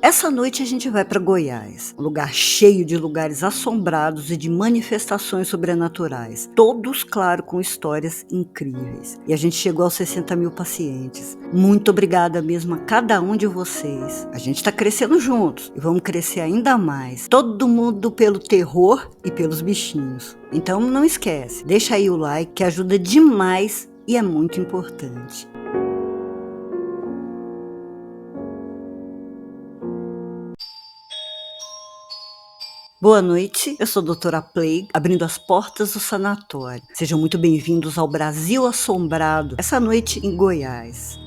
Essa noite a gente vai para Goiás, um lugar cheio de lugares assombrados e de manifestações sobrenaturais, todos, claro, com histórias incríveis. E a gente chegou aos 60 mil pacientes. Muito obrigada mesmo a cada um de vocês. A gente está crescendo juntos e vamos crescer ainda mais. Todo mundo pelo terror e pelos bichinhos. Então não esquece, deixa aí o like que ajuda demais e é muito importante. Boa noite, eu sou a Doutora Plague, abrindo as portas do sanatório. Sejam muito bem-vindos ao Brasil Assombrado, essa noite em Goiás.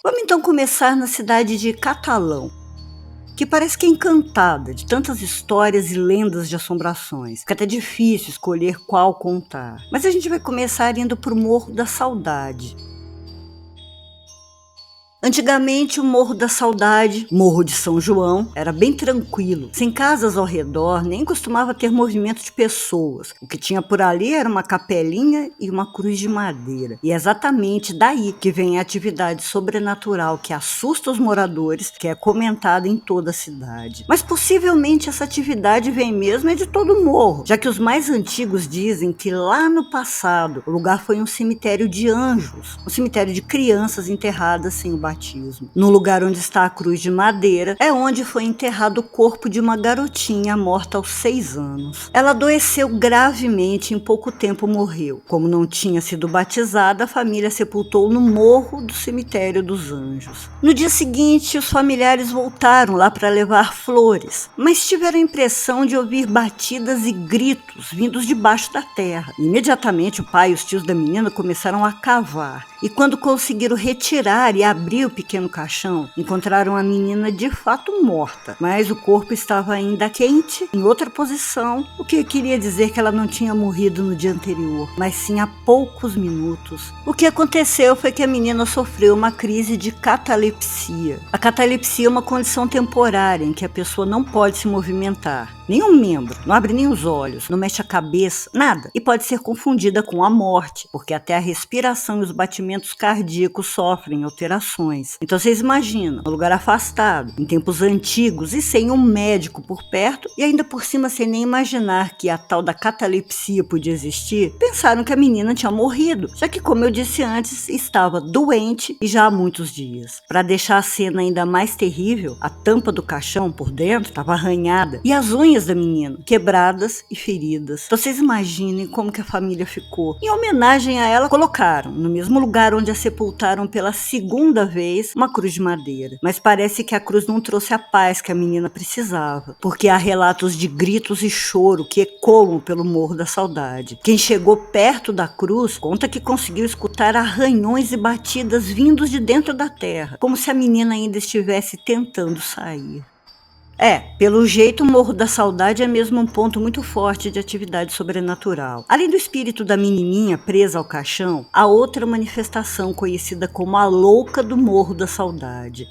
Vamos então começar na cidade de Catalão, que parece que é encantada de tantas histórias e lendas de assombrações. Fica até difícil escolher qual contar. Mas a gente vai começar indo para o Morro da Saudade. Antigamente, o Morro da Saudade, Morro de São João, era bem tranquilo, sem casas ao redor, nem costumava ter movimento de pessoas. O que tinha por ali era uma capelinha e uma cruz de madeira. E é exatamente daí que vem a atividade sobrenatural que assusta os moradores, que é comentada em toda a cidade. Mas possivelmente essa atividade vem mesmo de todo o morro, já que os mais antigos dizem que lá no passado o lugar foi um cemitério de anjos, um cemitério de crianças enterradas sem o batismo. No lugar onde está a cruz de madeira é onde foi enterrado o corpo de uma garotinha morta aos 6 anos. Ela adoeceu gravemente e em pouco tempo morreu. Como não tinha sido batizada, a família sepultou no morro do cemitério dos anjos. No dia seguinte, os familiares voltaram lá para levar flores, mas tiveram a impressão de ouvir batidas e gritos vindos debaixo da terra. Imediatamente, o pai e os tios da menina começaram a cavar. E quando conseguiram retirar e abrir o pequeno caixão, encontraram a menina de fato morta, mas o corpo estava ainda quente, em outra posição, o que queria dizer que ela não tinha morrido no dia anterior, mas sim há poucos minutos. O que aconteceu foi que a menina sofreu uma crise de catalepsia. A catalepsia é uma condição temporária em que a pessoa não pode se movimentar, nenhum membro, não abre nem os olhos, não mexe a cabeça, nada, e pode ser confundida com a morte, porque até a respiração e os batimentos cardíacos sofrem alterações. Então vocês imaginam, um lugar afastado, em tempos antigos e sem um médico por perto e ainda por cima sem nem imaginar que a tal da catalepsia podia existir, pensaram que a menina tinha morrido, já que, como eu disse antes, estava doente e já há muitos dias. Para deixar a cena ainda mais terrível, a tampa do caixão por dentro estava arranhada e as unhas da menina quebradas e feridas. Então vocês imaginem como que a família ficou. Em homenagem a ela, colocaram no mesmo lugar onde a sepultaram pela segunda vez uma cruz de madeira. Mas parece que a cruz não trouxe a paz que a menina precisava, porque há relatos de gritos e choro que ecoam pelo Morro da Saudade. Quem chegou perto da cruz conta que conseguiu escutar arranhões e batidas vindos de dentro da terra, como se a menina ainda estivesse tentando sair. Pelo jeito, o Morro da Saudade é mesmo um ponto muito forte de atividade sobrenatural. Além do espírito da menininha presa ao caixão, há outra manifestação conhecida como a Louca do Morro da Saudade.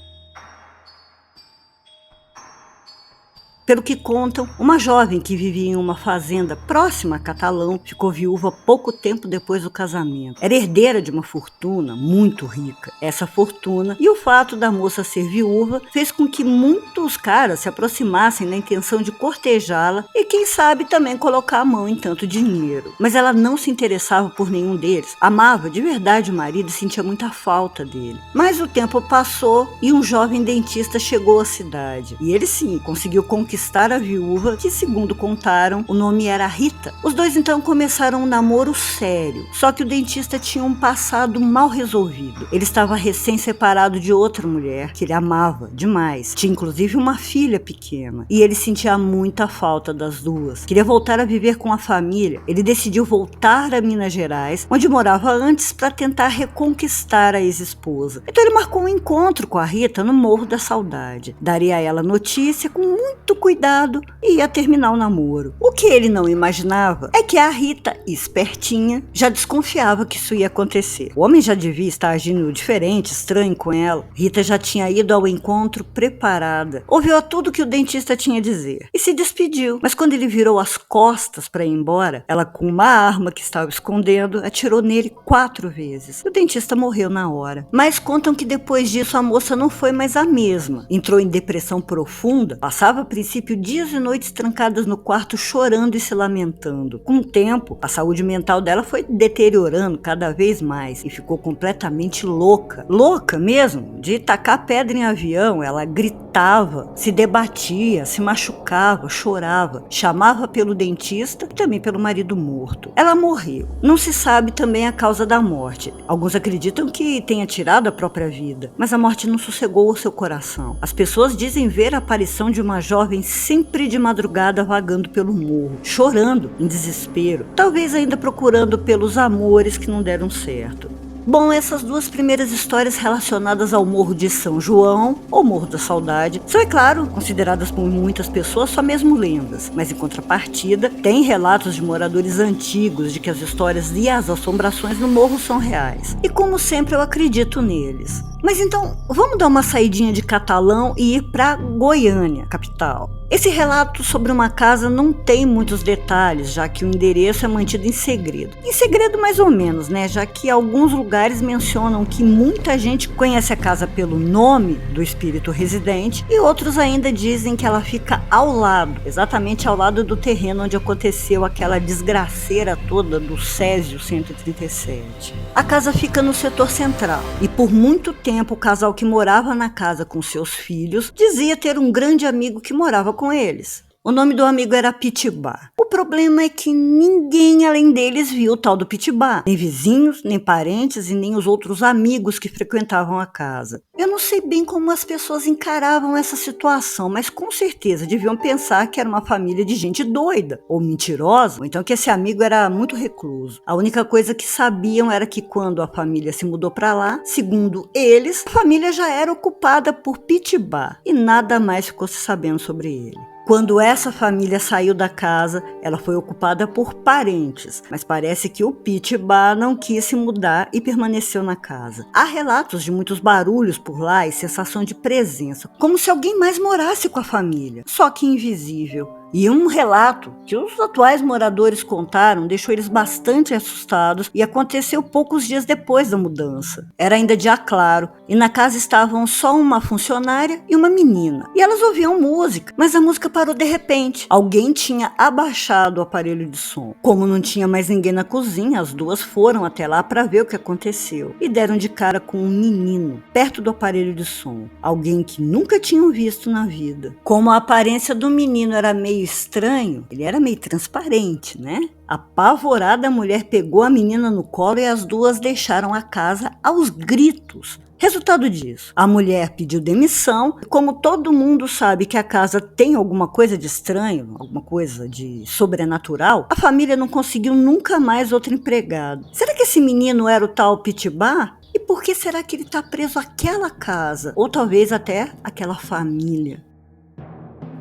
Pelo que contam, uma jovem que vivia em uma fazenda próxima a Catalão ficou viúva pouco tempo depois do casamento. Era herdeira de uma fortuna muito rica. Essa fortuna e o fato da moça ser viúva fez com que muitos caras se aproximassem na intenção de cortejá-la e, quem sabe, também colocar a mão em tanto dinheiro. Mas ela não se interessava por nenhum deles. Amava de verdade o marido e sentia muita falta dele. Mas o tempo passou e um jovem dentista chegou à cidade. E ele sim conseguiu conquistar a viúva, que, segundo contaram, o nome era Rita. Os dois então começaram um namoro sério, só que o dentista tinha um passado mal resolvido. Ele estava recém-separado de outra mulher que ele amava demais, tinha inclusive uma filha pequena, e ele sentia muita falta das duas. Queria voltar a viver com a família. Ele decidiu voltar a Minas Gerais, onde morava antes, para tentar reconquistar a ex-esposa. Então ele marcou um encontro com a Rita no Morro da Saudade. Daria a ela notícia com muito cuidado cuidado e ia terminar o namoro. O que ele não imaginava é que a Rita, espertinha, já desconfiava que isso ia acontecer. O homem já devia estar agindo diferente, estranho com ela. Rita já tinha ido ao encontro preparada, ouviu tudo que o dentista tinha a dizer e se despediu. Mas quando ele virou as costas para ir embora, ela, com uma arma que estava escondendo, atirou nele 4 vezes. O dentista morreu na hora. Mas contam que depois disso a moça não foi mais a mesma. Entrou em depressão profunda, passava a princípio dias e noites trancadas no quarto chorando e se lamentando. Com o tempo, a saúde mental dela foi deteriorando cada vez mais e ficou completamente louca. Louca mesmo, de tacar pedra em avião. Ela gritava, se debatia, se machucava, chorava, chamava pelo dentista e também pelo marido morto. Ela morreu. Não se sabe também a causa da morte. Alguns acreditam que tenha tirado a própria vida, mas a morte não sossegou o seu coração. As pessoas dizem ver a aparição de uma jovem sempre de madrugada vagando pelo morro, chorando em desespero, talvez ainda procurando pelos amores que não deram certo. Bom, essas 2 primeiras histórias relacionadas ao Morro de São João, ou Morro da Saudade, são, é claro, consideradas por muitas pessoas só mesmo lendas, mas em contrapartida, tem relatos de moradores antigos de que as histórias e as assombrações no morro são reais. E como sempre, eu acredito neles. Mas então, vamos dar uma saidinha de Catalão e ir para Goiânia, capital. Esse relato sobre uma casa não tem muitos detalhes, já que o endereço é mantido em segredo. Em segredo mais ou menos, né? Já que alguns lugares mencionam que muita gente conhece a casa pelo nome do espírito residente e outros ainda dizem que ela fica ao lado, exatamente ao lado do terreno onde aconteceu aquela desgraceira toda do Césio 137. A casa fica no setor central e por muito tempo o casal que morava na casa com seus filhos dizia ter um grande amigo que morava com eles. O nome do amigo era Pitibá. O problema é que ninguém além deles viu o tal do Pitibá. Nem vizinhos, nem parentes e nem os outros amigos que frequentavam a casa. Eu não sei bem como as pessoas encaravam essa situação, mas com certeza deviam pensar que era uma família de gente doida, ou mentirosa, ou então que esse amigo era muito recluso. A única coisa que sabiam era que quando a família se mudou para lá, segundo eles, a família já era ocupada por Pitibá e nada mais ficou se sabendo sobre ele. Quando essa família saiu da casa, ela foi ocupada por parentes, mas parece que o Pitibá não quis se mudar e permaneceu na casa. Há relatos de muitos barulhos por lá e sensação de presença, como se alguém mais morasse com a família, só que invisível. E um relato que os atuais moradores contaram deixou eles bastante assustados e aconteceu poucos dias depois da mudança. Era ainda dia claro e na casa estavam só uma funcionária e uma menina. E elas ouviam música, mas a música parou de repente. Alguém tinha abaixado o aparelho de som. Como não tinha mais ninguém na cozinha, as 2 foram até lá para ver o que aconteceu e deram de cara com um menino perto do aparelho de som. Alguém que nunca tinham visto na vida. Como a aparência do menino era meio estranho, ele era meio transparente, né? Apavorada, a mulher pegou a menina no colo e as 2 deixaram a casa aos gritos. Resultado disso, a mulher pediu demissão e como todo mundo sabe que a casa tem alguma coisa de estranho, alguma coisa de sobrenatural, a família não conseguiu nunca mais outro empregado. Será que esse menino era o tal Pitibá? E por que será que ele está preso àquela casa? Ou talvez até àquela família?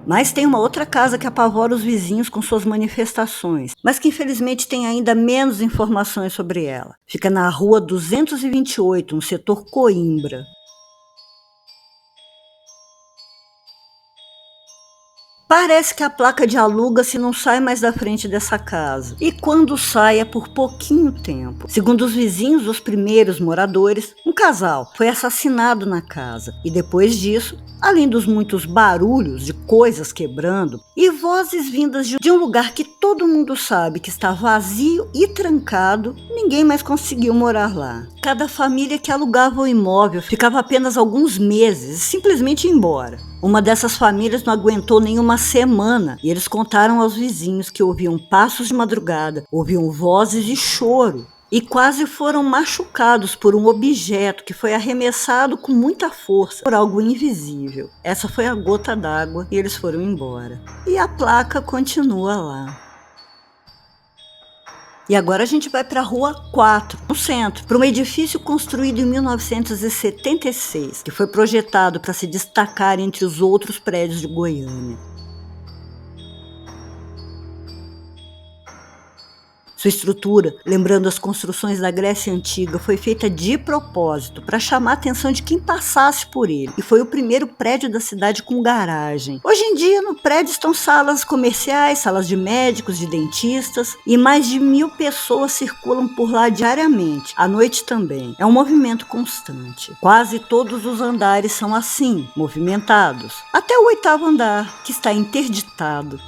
Mas tem uma outra casa que apavora os vizinhos com suas manifestações, mas que infelizmente tem ainda menos informações sobre ela. Fica na rua 228, no setor Coimbra. Parece que a placa de aluga-se não sai mais da frente dessa casa. E quando sai é por pouquinho tempo. Segundo os vizinhos, os primeiros moradores, um casal foi assassinado na casa. E depois disso, além dos muitos barulhos de coisas quebrando e vozes vindas de um lugar que todo mundo sabe que está vazio e trancado, ninguém mais conseguiu morar lá. Cada família que alugava o imóvel ficava apenas alguns meses e simplesmente ia embora. Uma dessas famílias não aguentou nem uma semana e eles contaram aos vizinhos que ouviam passos de madrugada, ouviam vozes de choro e quase foram machucados por um objeto que foi arremessado com muita força por algo invisível. Essa foi a gota d'água e eles foram embora. E a placa continua lá. E agora a gente vai para a Rua 4, no centro, para um edifício construído em 1976, que foi projetado para se destacar entre os outros prédios de Goiânia. Sua estrutura, lembrando as construções da Grécia Antiga, foi feita de propósito para chamar a atenção de quem passasse por ele, e foi o primeiro prédio da cidade com garagem. Hoje em dia, no prédio estão salas comerciais, salas de médicos, de dentistas, e mais de 1.000 pessoas circulam por lá diariamente, à noite também. É um movimento constante. Quase todos os andares são assim, movimentados, até o 8º andar, que está interditado.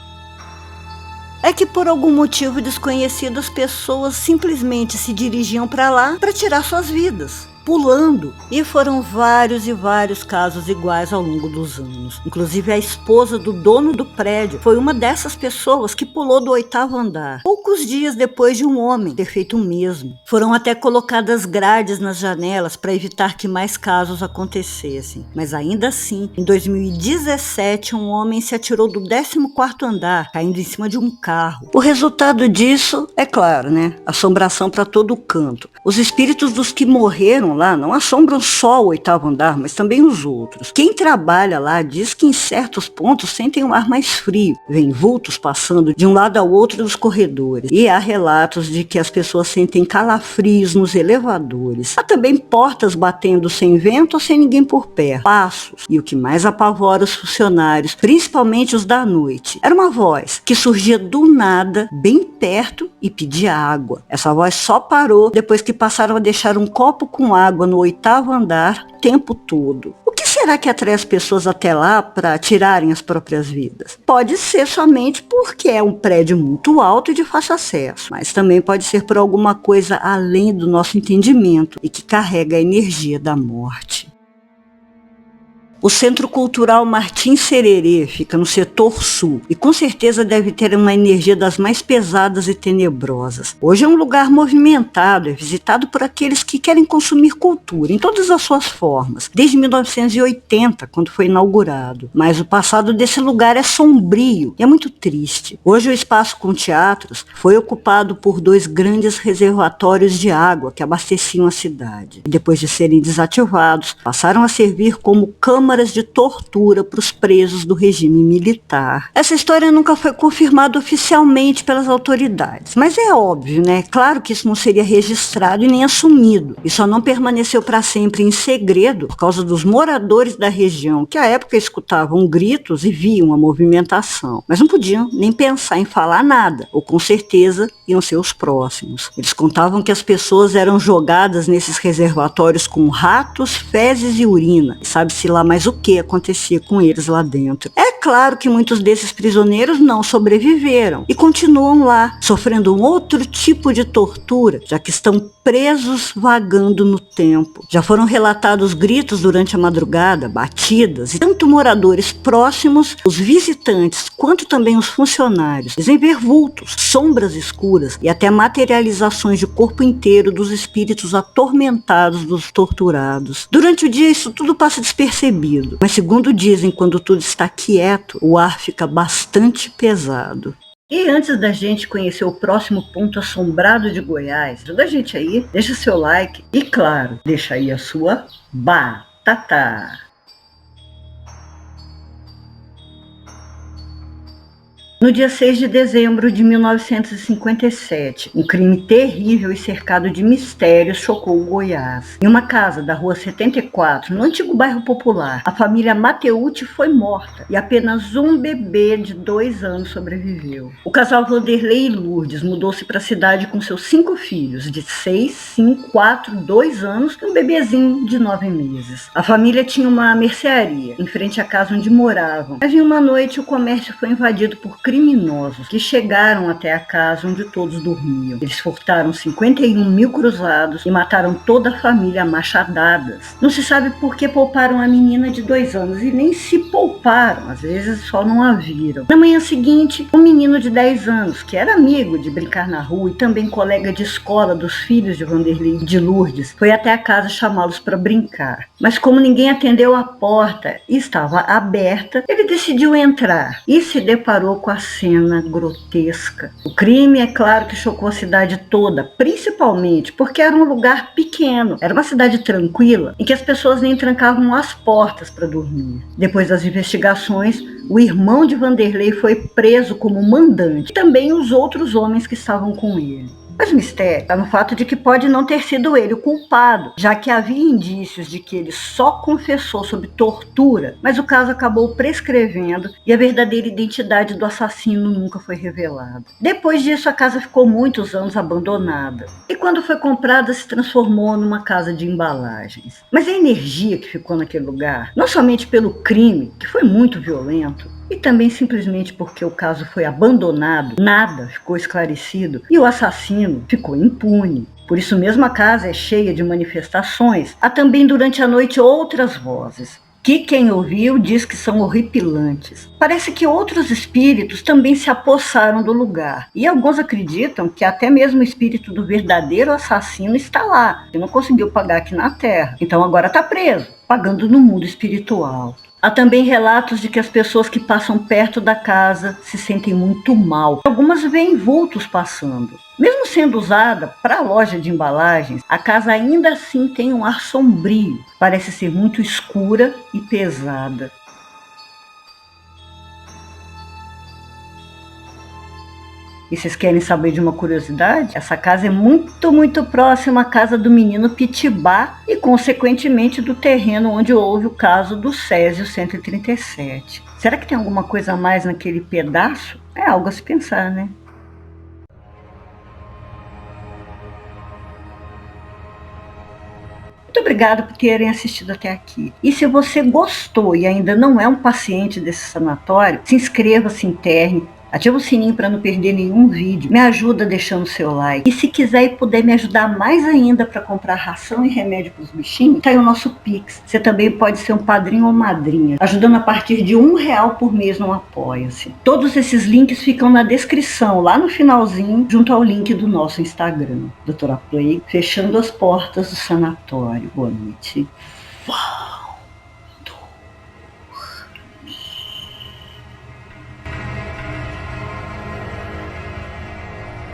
É que por algum motivo desconhecido as pessoas simplesmente se dirigiam para lá para tirar suas vidas, pulando. E foram vários e vários casos iguais ao longo dos anos. Inclusive a esposa do dono do prédio foi uma dessas pessoas que pulou do 8º andar, poucos dias depois de um homem ter feito o mesmo. Foram até colocadas grades nas janelas para evitar que mais casos acontecessem. Mas ainda assim, em 2017, um homem se atirou do 14º andar, caindo em cima de um carro. O resultado disso, é claro, assombração para todo canto. Os espíritos dos que morreram lá não assombram só o 8º andar, mas também os outros. Quem trabalha lá diz que em certos pontos sentem um ar mais frio. Vem vultos passando de um lado ao outro dos corredores. E há relatos de que as pessoas sentem calafrios nos elevadores. Há também portas batendo sem vento ou sem ninguém por perto. Passos. E o que mais apavora os funcionários, principalmente os da noite, era uma voz que surgia do nada, bem perto, e pedia água. Essa voz só parou depois que passaram a deixar um copo com água no 8º andar o tempo todo. O que será que atrai as pessoas até lá para tirarem as próprias vidas? Pode ser somente porque é um prédio muito alto e de fácil acesso, mas também pode ser por alguma coisa além do nosso entendimento e que carrega a energia da morte. O Centro Cultural Martins Sererê fica no setor sul e com certeza deve ter uma energia das mais pesadas e tenebrosas. Hoje é um lugar movimentado, é visitado por aqueles que querem consumir cultura em todas as suas formas, desde 1980, quando foi inaugurado. Mas o passado desse lugar é sombrio e é muito triste. Hoje o espaço com teatros foi ocupado por 2 grandes reservatórios de água que abasteciam a cidade. E depois de serem desativados, passaram a servir como câmaras de tortura para os presos do regime militar. Essa história nunca foi confirmada oficialmente pelas autoridades, mas é óbvio, Claro que isso não seria registrado e nem assumido. E só não permaneceu para sempre em segredo por causa dos moradores da região, que à época escutavam gritos e viam a movimentação, mas não podiam nem pensar em falar nada, ou com certeza iam ser os próximos. Eles contavam que as pessoas eram jogadas nesses reservatórios com ratos, fezes e urina, e sabe-se lá mais o que acontecia com eles lá dentro. É claro que muitos desses prisioneiros não sobreviveram e continuam lá, sofrendo um outro tipo de tortura, já que estão presos vagando no tempo. Já foram relatados gritos durante a madrugada, batidas, e tanto moradores próximos, os visitantes, quanto também os funcionários, dizem ver vultos, sombras escuras e até materializações de corpo inteiro dos espíritos atormentados dos torturados. Durante o dia isso tudo passa despercebido, mas segundo dizem, quando tudo está quieto, o ar fica bastante pesado. E antes da gente conhecer o próximo ponto assombrado de Goiás, ajuda a gente aí, deixa seu like e, claro, deixa aí a sua batata. No dia 6 de dezembro de 1957, um crime terrível e cercado de mistérios chocou o Goiás. Em uma casa da rua 74, no antigo bairro Popular, a família Mateucci foi morta e apenas um bebê de 2 anos sobreviveu. O casal Vanderlei e Lourdes mudou-se para a cidade com seus 5 filhos, de 6, 5, 4, 2 anos e um bebezinho de 9 meses. A família tinha uma mercearia em frente à casa onde moravam, mas em uma noite o comércio foi invadido por criminosos que chegaram até a casa onde todos dormiam. Eles furtaram 51 mil cruzados e mataram toda a família a machadadas. Não se sabe por que pouparam a menina de 2 anos e nem se pouparam, às vezes só não a viram. Na manhã seguinte, um menino de 10 anos, que era amigo de brincar na rua e também colega de escola dos filhos de Vanderlei e de Lourdes, foi até a casa chamá-los para brincar. Mas como ninguém atendeu a porta e estava aberta, ele decidiu entrar e se deparou com a cena grotesca. O crime, é claro, que chocou a cidade toda, principalmente porque era um lugar pequeno. Era uma cidade tranquila, em que as pessoas nem trancavam as portas para dormir. Depois das investigações, o irmão de Vanderlei foi preso como mandante, e também os outros homens que estavam com ele. Mas o mistério está no fato de que pode não ter sido ele o culpado, já que havia indícios de que ele só confessou sob tortura, mas o caso acabou prescrevendo e a verdadeira identidade do assassino nunca foi revelada. Depois disso, a casa ficou muitos anos abandonada e quando foi comprada se transformou numa casa de embalagens. Mas a energia que ficou naquele lugar, não somente pelo crime, que foi muito violento, e também simplesmente porque o caso foi abandonado, nada ficou esclarecido e o assassino ficou impune. Por isso mesmo a casa é cheia de manifestações. Há também durante a noite outras vozes, que quem ouviu diz que são horripilantes. Parece que outros espíritos também se apossaram do lugar. E alguns acreditam que até mesmo o espírito do verdadeiro assassino está lá, que não conseguiu pagar aqui na Terra. Então agora está preso, pagando no mundo espiritual. Há também relatos de que as pessoas que passam perto da casa se sentem muito mal. Algumas veem vultos passando. Mesmo sendo usada para a loja de embalagens, a casa ainda assim tem um ar sombrio. Parece ser muito escura e pesada. E vocês querem saber de uma curiosidade? Essa casa é muito próxima à casa do menino Pitibá e, consequentemente, do terreno onde houve o caso do Césio 137. Será que tem alguma coisa a mais naquele pedaço? É algo a se pensar, né? Muito obrigada por terem assistido até aqui. E se você gostou e ainda não é um paciente desse sanatório, se inscreva, se interne, ativa o sininho para não perder nenhum vídeo. Me ajuda deixando o seu like. E se quiser e puder me ajudar mais ainda para comprar ração e remédio para os bichinhos, tá aí o nosso Pix. Você também pode ser um padrinho ou madrinha, ajudando a partir de R$ 1 por mês no Apoia-se. Todos esses links ficam na descrição, lá no finalzinho, junto ao link do nosso Instagram. Doutora Play, fechando as portas do sanatório. Boa noite.